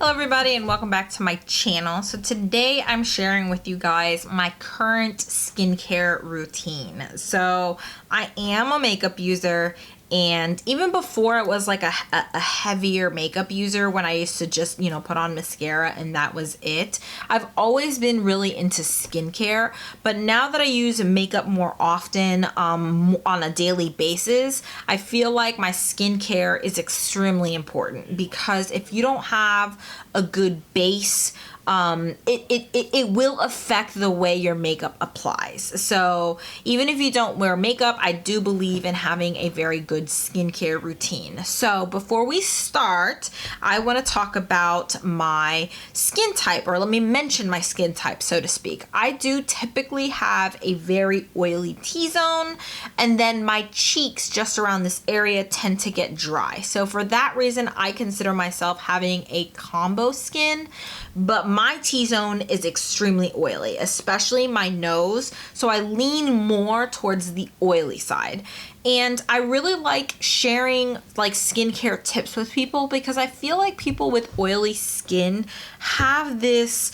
Hello everybody and welcome back to my channel. So today I'm sharing with you guys my current skincare routine. So I am a makeup user, and even before it was like a heavier makeup user when I used to just, put on mascara and that was it. I've always been really into skincare, but now that I use makeup more often on a daily basis, I feel like my skincare is extremely important, because if you don't have a good base, it will affect the way your makeup applies. So even if you don't wear makeup, I do believe in having a very good skincare routine. So before we start, I want to talk about my skin type, or let me mention my skin type, so to speak. I do typically have a very oily T-zone, and then my cheeks just around this area tend to get dry. So for that reason, I consider myself having a combo skin, but my T-zone is extremely oily, especially my nose. So I lean more towards the oily side. And I really like sharing like skincare tips with people, because I feel like people with oily skin have this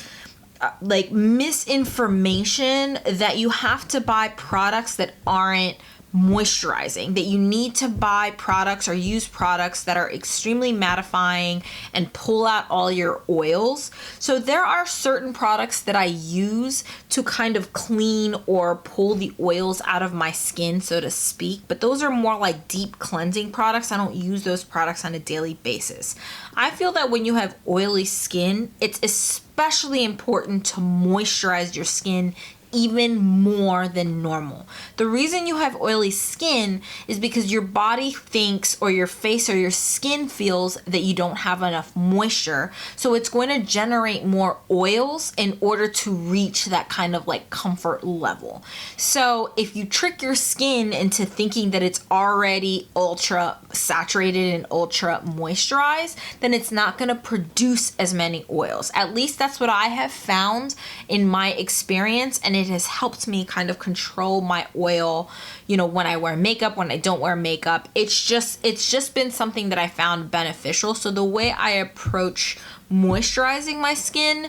like misinformation that you have to buy products that aren't moisturizing, that you need to buy products or use products that are extremely mattifying and pull out all your oils. So there are certain products that I use to kind of clean or pull the oils out of my skin, so to speak, but those are more like deep cleansing products. I don't use those products on a daily basis. I feel that when you have oily skin, it's especially important to moisturize your skin even more than normal. The reason you have oily skin is because your body thinks, or your face or your skin feels, that you don't have enough moisture. So it's going to generate more oils in order to reach that kind of like comfort level. So if you trick your skin into thinking that it's already ultra saturated and ultra moisturized, then it's not going to produce as many oils. At least that's what I have found in my experience, and it has helped me kind of control my oil, when I wear makeup, when I don't wear makeup. It's just been something that I found beneficial. So the way I approach moisturizing my skin,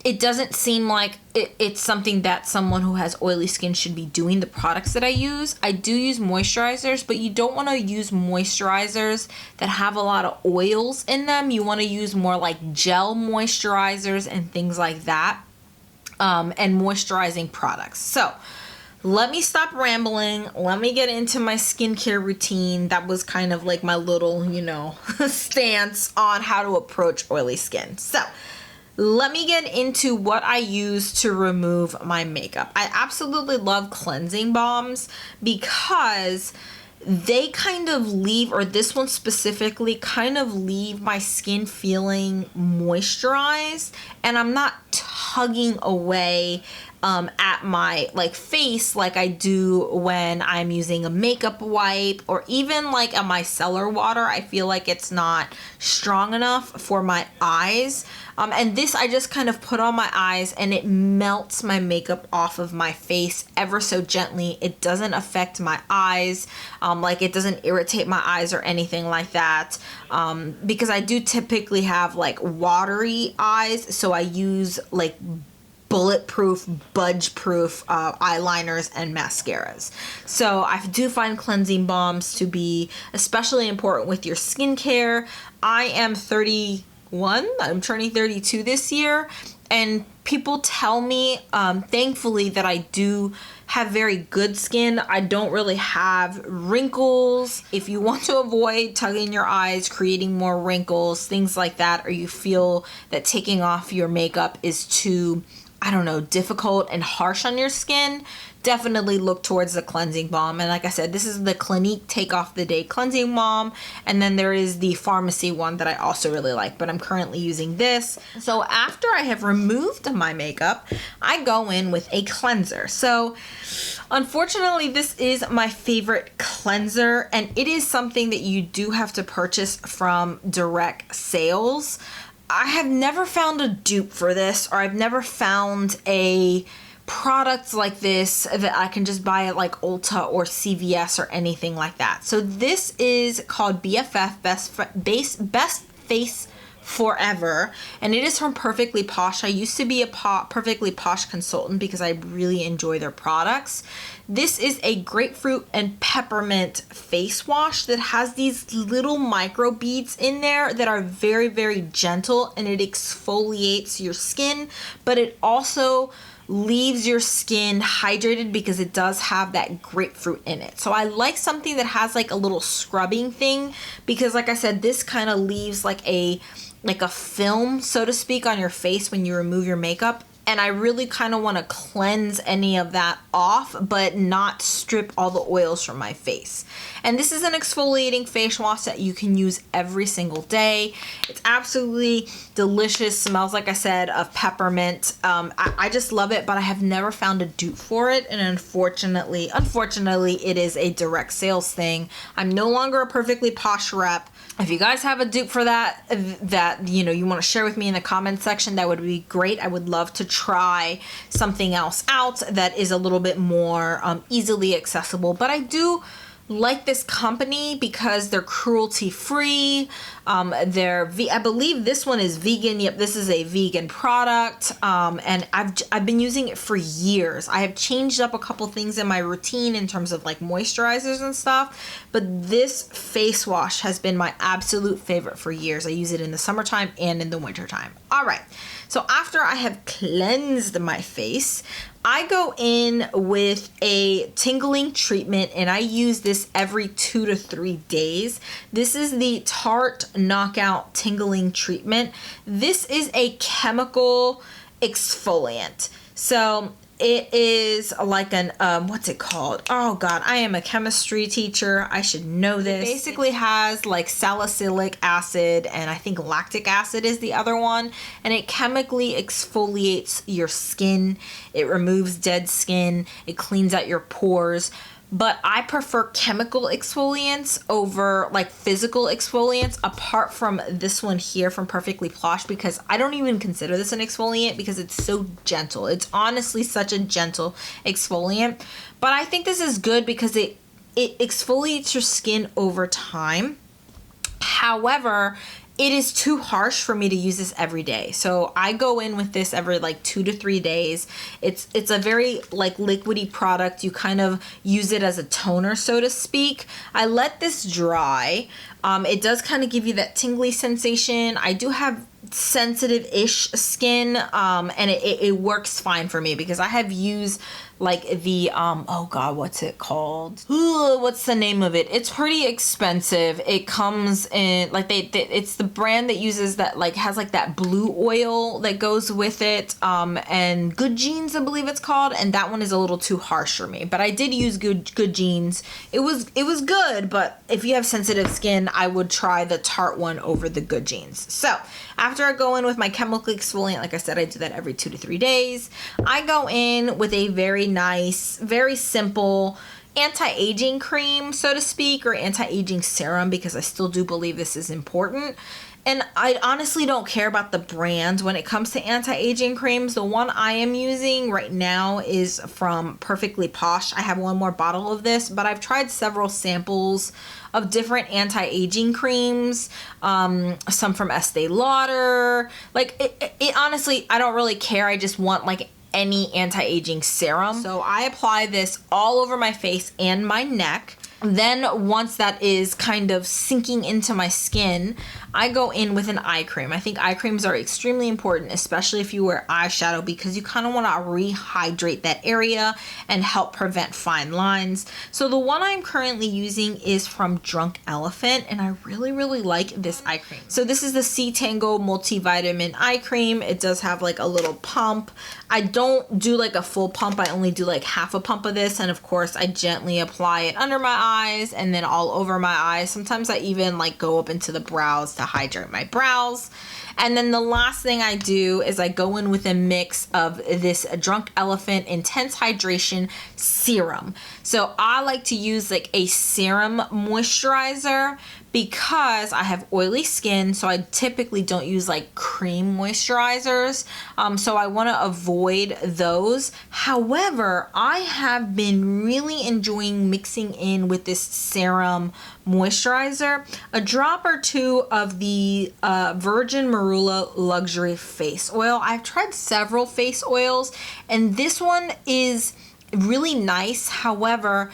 it doesn't seem like it's something that someone who has oily skin should be doing. The products that I use use moisturizers, but you don't want to use moisturizers that have a lot of oils in them. You want to use more like gel moisturizers and things like that. And moisturizing products. So let me stop rambling. Let me get into my skincare routine. That was kind of like my little, stance on how to approach oily skin. So let me get into what I use to remove my makeup. I absolutely love cleansing balms, because they kind of leave, or this one specifically, kind of leave my skin feeling moisturized, and I'm not tugging away at my face like I do when I'm using a makeup wipe, or even like a micellar water. I feel like it's not strong enough for my eyes. And this I just kind of put on my eyes, and it melts my makeup off of my face ever so gently. It doesn't affect my eyes, it doesn't irritate my eyes or anything like that, because I do typically have like watery eyes, so I use like bulletproof, budge-proof eyeliners and mascaras. So I do find cleansing balms to be especially important with your skincare. I am 31. I'm turning 32 this year, and people tell me, thankfully, that I do have very good skin. I don't really have wrinkles. If you want to avoid tugging your eyes, creating more wrinkles, things like that, or you feel that taking off your makeup is too, difficult and harsh on your skin, definitely look towards the cleansing balm. And like I said, this is the Clinique Take Off the Day cleansing balm, and then there is the pharmacy one that I also really like, but I'm currently using this. So after I have removed my makeup, I go in with a cleanser. So unfortunately, this is my favorite cleanser, and it is something that you do have to purchase from direct sales. I have never found a dupe for this, or I've never found a product like this that I can just buy at like Ulta or CVS or anything like that. So this is called BFF, Best Face forever, and it is from Perfectly Posh. I used to be a Perfectly Posh consultant because I really enjoy their products. This is a grapefruit and peppermint face wash that has these little micro beads in there that are very, very gentle, and it exfoliates your skin, but it also leaves your skin hydrated because it does have that grapefruit in it. So I like something that has like a little scrubbing thing, because like I said, this kind of leaves like a film, so to speak, on your face when you remove your makeup. And I really kind of want to cleanse any of that off, but not strip all the oils from my face. And this is an exfoliating face wash that you can use every single day. It's absolutely delicious. Smells, like I said, of peppermint. I just love it, but I have never found a dupe for it. And unfortunately, it is a direct sales thing. I'm no longer a Perfectly Posh rep. If you guys have a dupe for that you know you want to share with me in the comment section, that would be great. I would love to try something else out that is a little bit more easily accessible. But I do like this company because they're cruelty free. I believe this one is vegan. Yep, this is a vegan product. And I've been using it for years. I have changed up a couple things in my routine in terms of like moisturizers and stuff, but this face wash has been my absolute favorite for years. I use it in the summertime and in the wintertime. All right. So after I have cleansed my face, I go in with a tingling treatment, and I use this every 2 to 3 days. This is the Tarte Knockout Tingling Treatment. This is a chemical exfoliant. So it is like an, what's it called? Oh God, I am a chemistry teacher. I should know this. It basically has like salicylic acid, and I think lactic acid is the other one. And it chemically exfoliates your skin. It removes dead skin. It cleans out your pores. But I prefer chemical exfoliants over like physical exfoliants, apart from this one here from Perfectly Posh, because I don't even consider this an exfoliant because it's so gentle. It's honestly such a gentle exfoliant. But I think this is good because it exfoliates your skin over time. However, it is too harsh for me to use this every day. So I go in with this every like 2 to 3 days. It's a very like liquidy product. You kind of use it as a toner, so to speak. I let this dry. It does kind of give you that tingly sensation. I do have sensitive-ish skin, and it works fine for me because I have used like the oh God, what's it called? Ooh, what's the name of it? It's pretty expensive. It comes in like it's the brand that uses that, like, has like that blue oil that goes with it, and Good Genes, I believe it's called, and that one is a little too harsh for me. But I did use Good Genes. It was good, but if you have sensitive skin, I would try the Tarte one over the Good Genes. So after I go in with my chemical exfoliant, like I said, I do that every 2 to 3 days. I go in with a very nice, very simple anti-aging cream, so to speak, or anti-aging serum, because I still do believe this is important. And I honestly don't care about the brand when it comes to anti-aging creams. The one I am using right now is from Perfectly Posh. I have one more bottle of this, but I've tried several samples of different anti-aging creams, some from Estee Lauder. Like, it honestly, I don't really care. I just want like any anti-aging serum. So I apply this all over my face and my neck. Then once that is kind of sinking into my skin, I go in with an eye cream. I think eye creams are extremely important, especially if you wear eyeshadow, because you kind of want to rehydrate that area and help prevent fine lines. So the one I'm currently using is from Drunk Elephant, and I really, really like this eye cream. So this is the C Tango Multivitamin Eye Cream. It does have like a little pump. I don't do like a full pump. I only do like half a pump of this, and of course I gently apply it under my eyes and then all over my eyes. Sometimes I even like go up into the brows to hydrate my brows. And then the last thing I do is I go in with a mix of this Drunk Elephant Intense Hydration Serum. So I like to use like a serum moisturizer because I have oily skin, so I typically don't use like cream moisturizers. So I want to avoid those. However, I have been really enjoying mixing in with this serum moisturizer a drop or two of the Virgin Marula Luxury Face Oil. I've tried several face oils, and this one is really nice. However,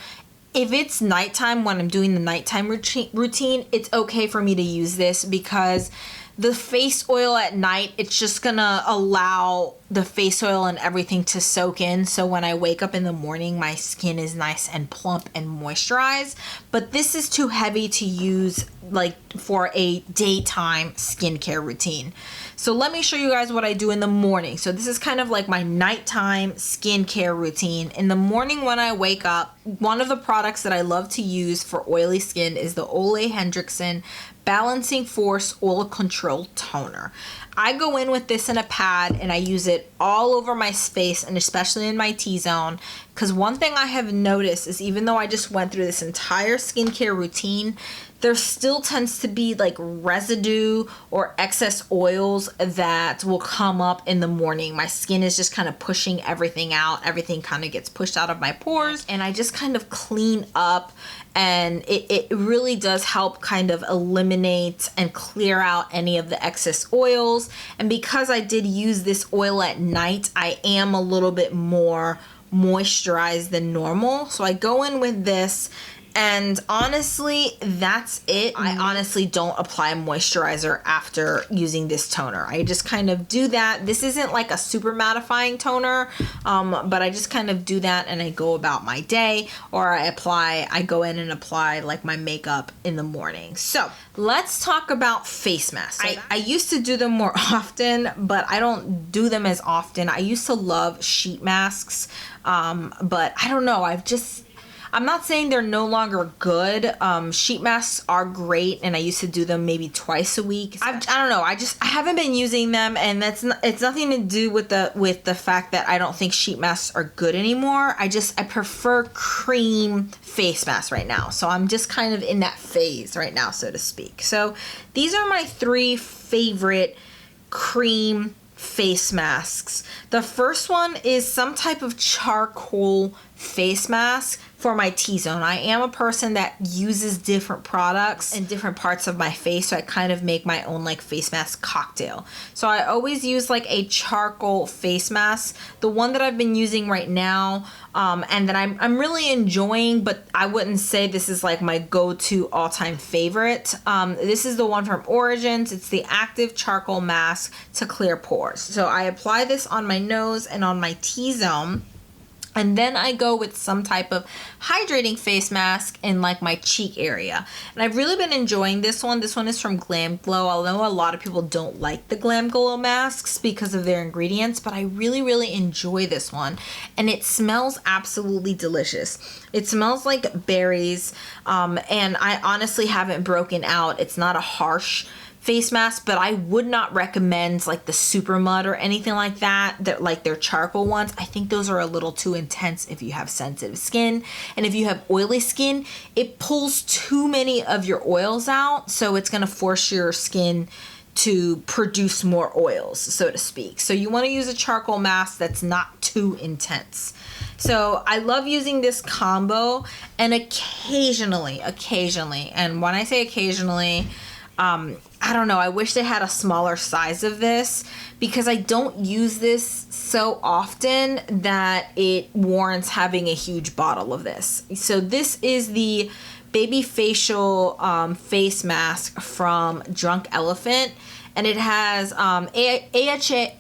if it's nighttime, when I'm doing the nighttime routine, it's okay for me to use this because the face oil at night, it's just gonna allow the face oil and everything to soak in. So when I wake up in the morning, my skin is nice and plump and moisturized. But this is too heavy to use like for a daytime skincare routine. So let me show you guys what I do in the morning. So this is kind of like my nighttime skincare routine. In the morning when I wake up, one of the products that I love to use for oily skin is the Oleheriksen Balancing Force Oil Control Toner. I go in with this in a pad and I use it all over my face and especially in my T-zone, because one thing I have noticed is even though I just went through this entire skincare routine, there still tends to be like residue or excess oils that will come up in the morning. My skin is just kind of pushing everything out. Everything kind of gets pushed out of my pores and I just kind of clean up, and it really does help kind of eliminate and clear out any of the excess oils. And because I did use this oil at night, I am a little bit more moisturized than normal. So I go in with this, and honestly, that's it. I honestly don't apply moisturizer after using this toner. I just kind of do that. This isn't like a super mattifying toner, but I just kind of do that and I go about my day, or I go in and apply like my makeup in the morning. So let's talk about face masks. I used to do them more often, but I don't do them as often. I used to love sheet masks, but I don't know. I'm not saying they're no longer good. Sheet masks are great, and I used to do them maybe twice a week. I don't know. I haven't been using them, and it's nothing to do with the fact that I don't think sheet masks are good anymore. I prefer cream face masks right now. So I'm just kind of in that phase right now, so to speak. So these are my 3 favorite cream face masks. The first one is some type of charcoal face mask for my T-zone. I am a person that uses different products in different parts of my face, so I kind of make my own like face mask cocktail. So I always use like a charcoal face mask. The one that I've been using right now and that I'm really enjoying, but I wouldn't say this is like my go-to all-time favorite. This is the one from Origins. It's the Active Charcoal Mask to Clear Pores. So I apply this on my nose and on my T-zone. And then I go with some type of hydrating face mask in like my cheek area. And I've really been enjoying this one. This one is from Glam Glow. I know a lot of people don't like the Glam Glow masks because of their ingredients, but I really, really enjoy this one. And it smells absolutely delicious. It smells like berries. And I honestly haven't broken out. It's not a harsh face mask, but I would not recommend like the Super Mud or anything like that, like their charcoal ones. I think those are a little too intense if you have sensitive skin. And if you have oily skin, it pulls too many of your oils out, so it's gonna force your skin to produce more oils, so to speak. So you wanna use a charcoal mask that's not too intense. So I love using this combo, and occasionally, and when I say occasionally, I don't know, I wish they had a smaller size of this because I don't use this so often that it warrants having a huge bottle of this. So this is the Baby Facial face mask from Drunk Elephant, and it has AHA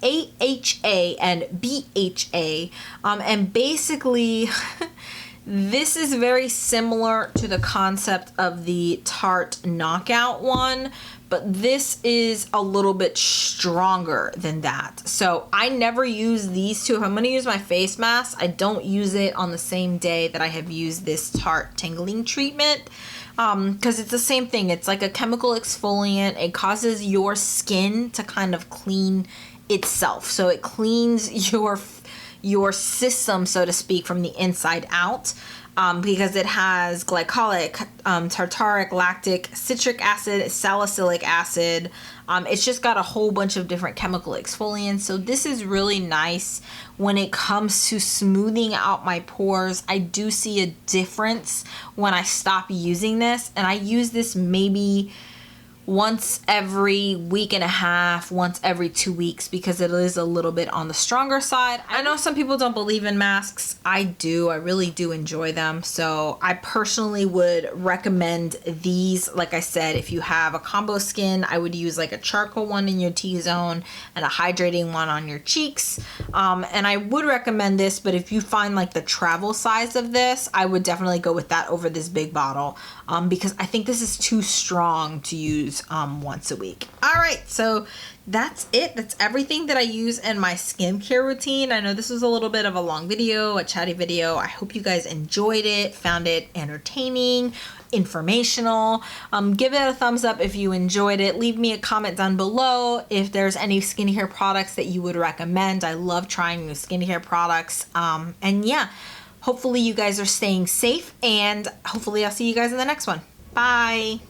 and BHA, and basically This is very similar to the concept of the Tarte Knockout one, but this is a little bit stronger than that. So I never use these two. If I'm going to use my face mask, I don't use it on the same day that I have used this Tarte tingling treatment, because it's the same thing. It's like a chemical exfoliant. It causes your skin to kind of clean itself. So it cleans your system, so to speak, from the inside out, because it has glycolic, tartaric, lactic, citric acid, salicylic acid. It's just got a whole bunch of different chemical exfoliants. So this is really nice when it comes to smoothing out my pores. I do see a difference when I stop using this, and I use this maybe once every week and a half, once every 2 weeks, because it is a little bit on the stronger side. I know some people don't believe in masks. I do. I really do enjoy them. So I personally would recommend these. Like I said, if you have a combo skin, I would use like a charcoal one in your T-zone and a hydrating one on your cheeks. And I would recommend this, but if you find like the travel size of this, I would definitely go with that over this big bottle, because I think this is too strong to use once a week. All right, so that's it. That's everything that I use in my skincare routine. I know this was a little bit of a long video, a chatty video. I hope you guys enjoyed it, found it entertaining, informational. Give it a thumbs up if you enjoyed it. Leave me a comment down below if there's any skincare products that you would recommend. I love trying new skincare products. And yeah, hopefully you guys are staying safe, and hopefully I'll see you guys in the next one. Bye.